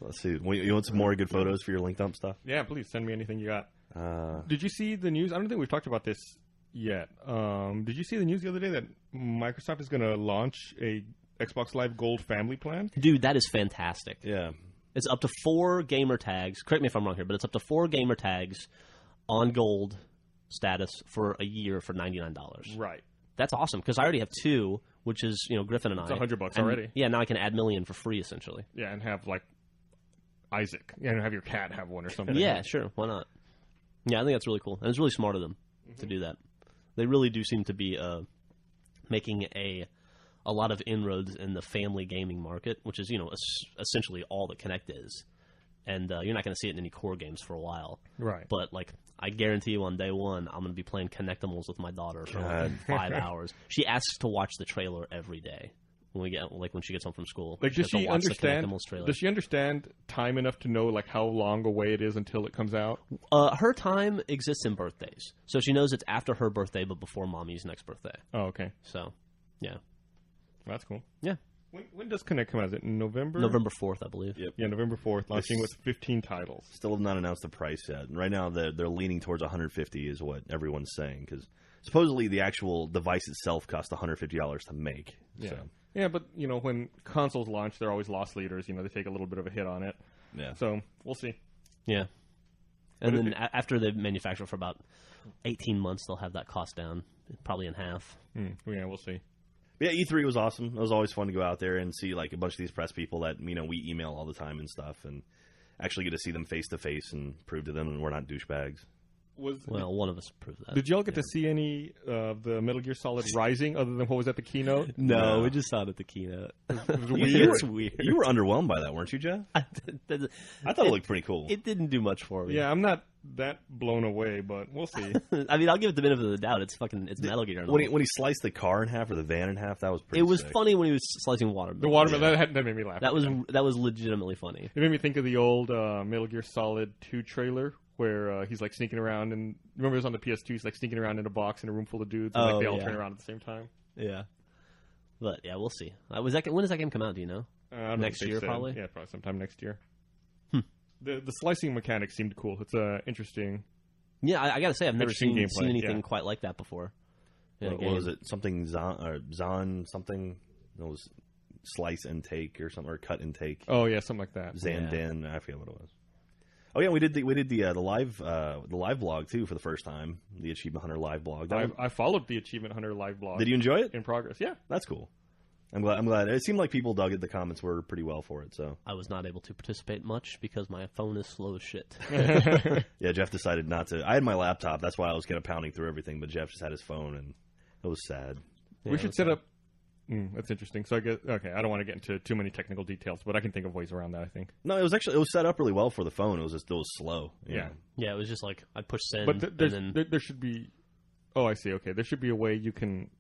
Let's see. You want some more good photos for your link dump stuff? Yeah, please send me anything you got. Did you see the news? I don't think we've talked about this yet. Did you see the news the other day that Microsoft is going to launch a Xbox Live Gold family plan? Dude, that is fantastic. Yeah. It's up to 4 gamer tags. Correct me if I'm wrong here, but it's up to 4 gamer tags on gold status for a year for $99. Right. That's awesome because I already have 2, which is Griffin and I. It's $100 already. Yeah, now I can add Million for free essentially. Yeah, and have like Isaac, and have your cat have one or something. Yeah, sure. Why not? Yeah, I think that's really cool, and it's really smart of them to do that. They really do seem to be making a lot of inroads in the family gaming market, which is essentially all that Kinect is. And you're not going to see it in any core games for a while. Right. But, I guarantee you on day one, I'm going to be playing Kinectimals with my daughter for 5 hours. She asks to watch the trailer every day when she gets home from school. Does she understand? Does she understand time enough to know, how long away it is until it comes out? Her time exists in birthdays. So she knows it's after her birthday, but before Mommy's next birthday. Oh, okay. So, yeah. That's cool. Yeah. When does Kinect come out? Is it in November? November 4th, I believe. Yep. Yeah, November 4th, launching with 15 titles. Still have not announced the price yet. Right now, they're leaning towards $150 is what everyone's saying, because supposedly the actual device itself costs $150 to make. Yeah. So. Yeah, but, when consoles launch, they're always loss leaders. They take a little bit of a hit on it. Yeah. So, we'll see. Yeah. And then after they manufacture for about 18 months, they'll have that cost down, probably in half. Yeah, we'll see. Yeah, E3 was awesome. It was always fun to go out there and see a bunch of these press people that we email all the time and stuff, and actually get to see them face to face and prove to them that we're not douchebags. Well, one of us proved that. Did y'all get to see any of the Metal Gear Solid Rising other than what was at the keynote? No, we just saw it at the keynote. It was weird. It's weird. You were underwhelmed by that, weren't you, Jeff? I thought it looked pretty cool. It didn't do much for me. Yeah, I'm not that blown away, but we'll see. I mean, I'll give it the benefit of the doubt. It's Metal Gear. When he sliced the car in half or the van in half, that was pretty. It was sick. funny when he was slicing watermelon. The watermelon that made me laugh. That was legitimately funny. It made me think of the old Metal Gear Solid 2 trailer where he's sneaking around, and remember it was on the PS2. He's sneaking around in a box in a room full of dudes, and they all turn around at the same time. Yeah, but yeah, we'll see. When does that game come out? Do you know? Next year, probably. Yeah, probably sometime next year. The slicing mechanic seemed cool. It's interesting. Yeah, I gotta say I've never seen anything yeah. quite like that before. What was it? Something Zon something? It was slice and take or something, or cut and take. Oh yeah, something like that. Zanden, I forget what it was. Oh yeah, we did the live blog too for the first time. The Achievement Hunter live blog. I followed the Achievement Hunter live blog. Did you enjoy it? In progress, yeah. That's cool. I'm glad. It seemed like people dug it. The comments were pretty well for it. So I was not able to participate much because my phone is slow as shit. Yeah, Jeff decided not to. I had my laptop. That's why I was kind of pounding through everything. But Jeff just had his phone, and it was sad. We should set up. That's interesting. So I guess I don't want to get into too many technical details, but I can think of ways around that. I think. No, it was set up really well for the phone. It was slow. Yeah. Yeah, it was just like I'd push send, but there should be. Oh, I see. Okay, there should be a way you can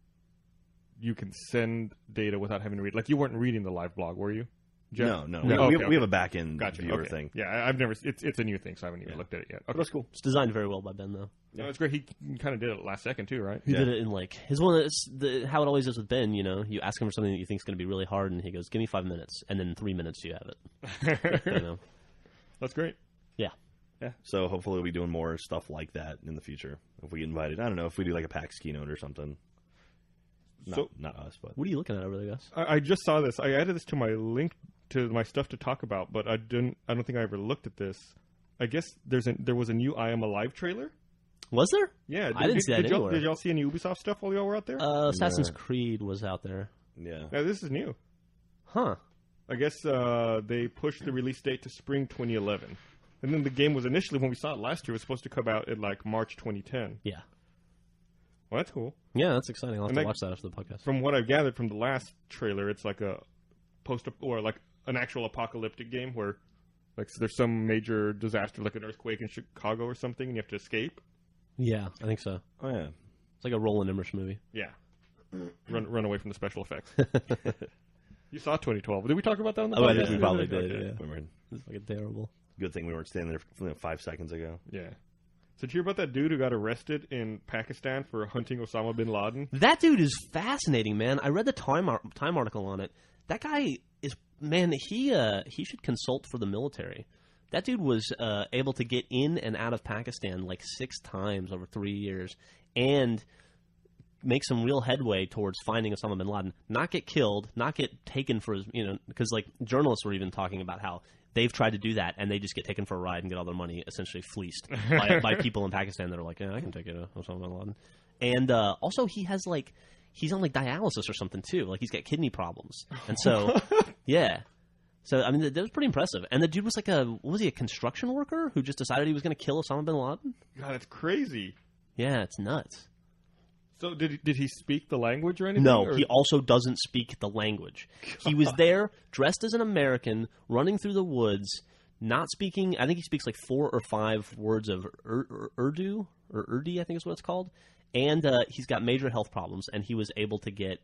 send data without having to read. Like you weren't reading the live blog, were you? Jeff? No. Okay. We have a back-end viewer thing. Yeah, I've never. It's a new thing, so I haven't even looked at it yet. Okay, that's cool. It's designed very well by Ben, though. No, it's great. He kind of did it last second too, right? He did it in like his one. How it always is with Ben. You know, you ask him for something that you think is going to be really hard, and he goes, "Give me 5 minutes," and then 3 minutes you have it. You know, that's great. Yeah. Yeah. So hopefully we'll be doing more stuff like that in the future if we get invited. I don't know if we do like a PAX keynote or something. Not us, but what are you looking at over there, guys? I just saw this. I added this to my link to my stuff to talk about, but I don't think I ever looked at this. I guess there was a new I Am Alive trailer. Was there? Yeah, I didn't see that anywhere. Did y'all see any Ubisoft stuff while y'all were out there? Assassin's Creed was out there. Yeah. This is new. Huh. I guess they pushed the release date to spring 2011. And then the game was initially, when we saw it last year, it was supposed to come out in like March 2010. Yeah. Well, that's cool. Yeah, that's exciting. I'll have to watch that after the podcast. From what I've gathered from the last trailer, it's like a or like an actual apocalyptic game where like there's some major disaster, like an earthquake in Chicago or something, and you have to escape. Yeah, I think so. Oh yeah, it's like a Roland Emmerich movie. Yeah, run away from the special effects. You saw 2012. Did we talk about that on the podcast? I think we probably did. Okay. Yeah, it's fucking terrible. Good thing we weren't standing there for 5 seconds ago. Yeah. So did you hear about that dude who got arrested in Pakistan for hunting Osama bin Laden? That dude is fascinating, man. I read the Time article on it. That guy is, man, he should consult for the military. That dude was able to get in and out of Pakistan like 6 times over 3 years and make some real headway towards finding Osama bin Laden. Not get killed, not get taken for his, because like journalists were even talking about how they've tried to do that, and they just get taken for a ride and get all their money essentially fleeced by people in Pakistan that are like, yeah, I can take it, Osama bin Laden. And also, he's on like dialysis or something too. Like he's got kidney problems, and so yeah. So I mean, that was pretty impressive. And the dude was like was he a construction worker who just decided he was going to kill Osama bin Laden? God, that's crazy. Yeah, it's nuts. So did he speak the language or anything? No, or? He also doesn't speak the language. He was there dressed as an American, running through the woods, not speaking. I think he speaks like 4 or 5 words of Urdu or Urdi, I think is what it's called. And he's got major health problems, and he was able to get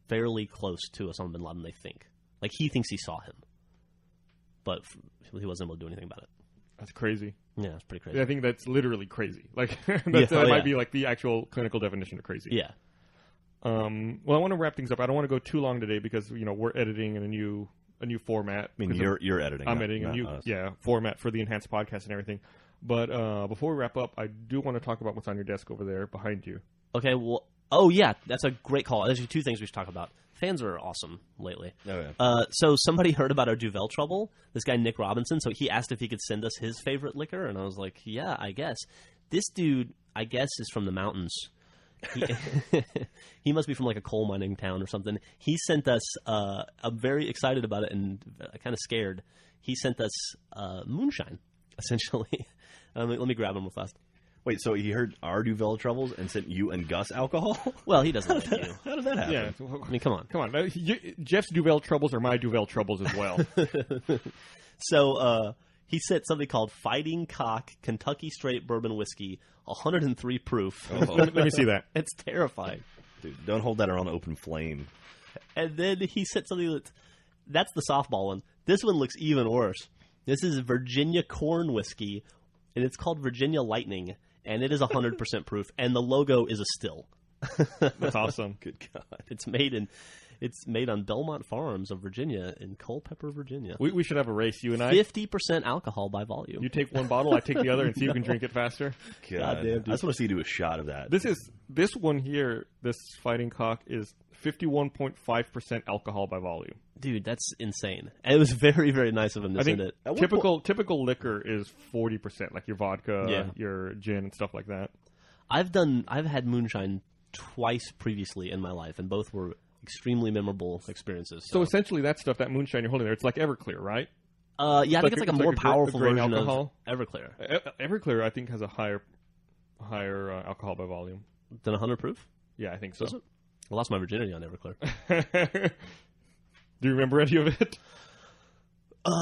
fairly close to Osama bin Laden, they think. Like, he thinks he saw him. But he wasn't able to do anything about it. That's crazy. Yeah, it's pretty crazy. I think that's literally crazy. Like that might be like the actual clinical definition of crazy. Yeah. Well, I want to wrap things up. I don't want to go too long today because we're editing in a new format. I mean, you're editing. I'm editing a new format for the enhanced podcast and everything. But before we wrap up, I do want to talk about what's on your desk over there behind you. Okay. Well. Oh yeah, that's a great call. There's 2 things we should talk about. Fans are awesome lately. Oh, yeah. So somebody heard about our Duvel trouble. This guy Nick Robinson. So he asked if he could send us his favorite liquor, and I was like, yeah, I guess. This dude, I guess, is from the mountains. He must be from like a coal mining town or something. He sent us. I'm very excited about it and kind of scared. He sent us moonshine, essentially. Let me grab him real fast. Wait, so he heard our Duvel troubles and sent you and Gus alcohol? Well, he doesn't like you. How did that happen? Yeah. I mean, come on. Jeff's Duvel troubles are my Duvel troubles as well. So he sent something called Fighting Cock Kentucky Straight Bourbon Whiskey, 103 proof. Oh. Let me see that. It's terrifying. Dude, don't hold that around open flame. And then he sent something that's the softball one. This one looks even worse. This is Virginia Corn Whiskey, and it's called Virginia Lightning. And it is 100% proof, and the logo is a still. That's awesome. Good God! It's made on Belmont Farms of Virginia in Culpeper, Virginia. We should have a race, you and I. 50% alcohol by volume. You take one bottle, I take the other, and see who can drink it faster. God damn, I just want to see you do a shot of that. This one here. This Fighting Cock is 51.5% alcohol by volume. Dude, that's insane. And it was very, very nice of him to send it. Typical liquor is 40%, like your vodka, your gin, and stuff like that. I've had moonshine twice previously in my life, and both were extremely memorable experiences. So essentially, that moonshine you're holding there, it's like Everclear, right? I think it's like a more powerful version alcohol. Of Everclear. Everclear, I think, has a higher alcohol by volume Than 100 proof? Yeah, I think so. I lost my virginity on Everclear. Do you remember any of it?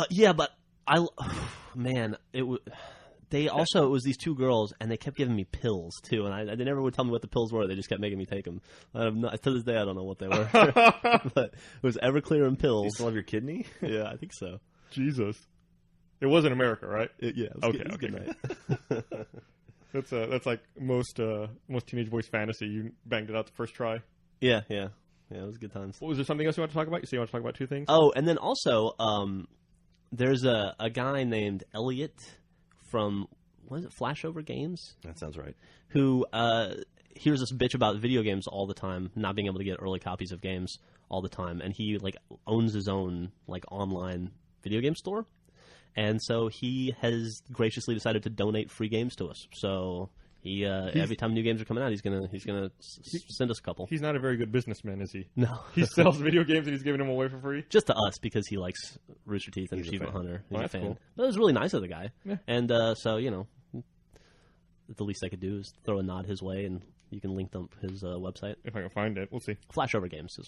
Yeah, but man, it was. It was these two girls, and they kept giving me pills too, and they never would tell me what the pills were. They just kept making me take them. To this day, I don't know what they were, but it was Everclear and pills. You still have your kidney? Yeah, I think so. Jesus, it was in America, right? Yeah. Okay. Good night. That's like most teenage boys' fantasy. You banged it out the first try. Yeah. It was good times. Was there something else you want to talk about? You say you want to talk about two things? Oh, and then also, there's a guy named Elliot from, what is it, Flashover Games? That sounds right. Who hears us bitch about video games all the time, not being able to get early copies of games all the time, and he owns his own online video game store, and so he has graciously decided to donate free games to us. So he every time new games are coming out, he's gonna send us a couple. He's not a very good businessman, is he? No. He sells video games and he's giving them away for free? Just to us, because he likes Rooster Teeth and Achievement Hunter. He's a fan. Cool. But it was really nice of the guy. Yeah. And so, the least I could do is throw a nod his way, and you can link dump his website. If I can find it, we'll see. Flashover Games is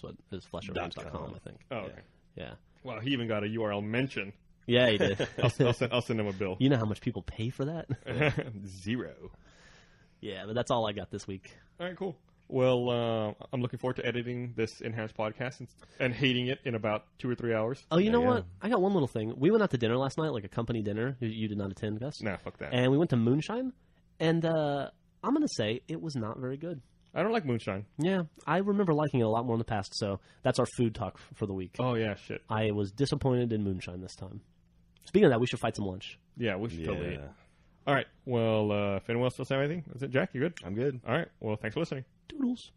flashovergames.com, I think. Oh, okay. Yeah. Wow, he even got a URL mention. Yeah, he did. I'll send him a bill. You know how much people pay for that? Zero. Yeah, but that's all I got this week. All right, cool. Well, I'm looking forward to editing this enhanced podcast and hating it in about 2 or 3 hours. Oh, you know what? I got one little thing. We went out to dinner last night, like a company dinner. You did not attend, Gus? Nah, fuck that. And we went to Moonshine, and I'm going to say it was not very good. I don't like moonshine. Yeah, I remember liking it a lot more in the past, so that's our food talk for the week. Oh, yeah, shit. I was disappointed in Moonshine this time. Speaking of that, we should fight some lunch. Yeah, we should totally eat. All right. Well, if anyone else doesn't have anything, that's it. Jack, you good? I'm good. All right. Well, thanks for listening. Doodles.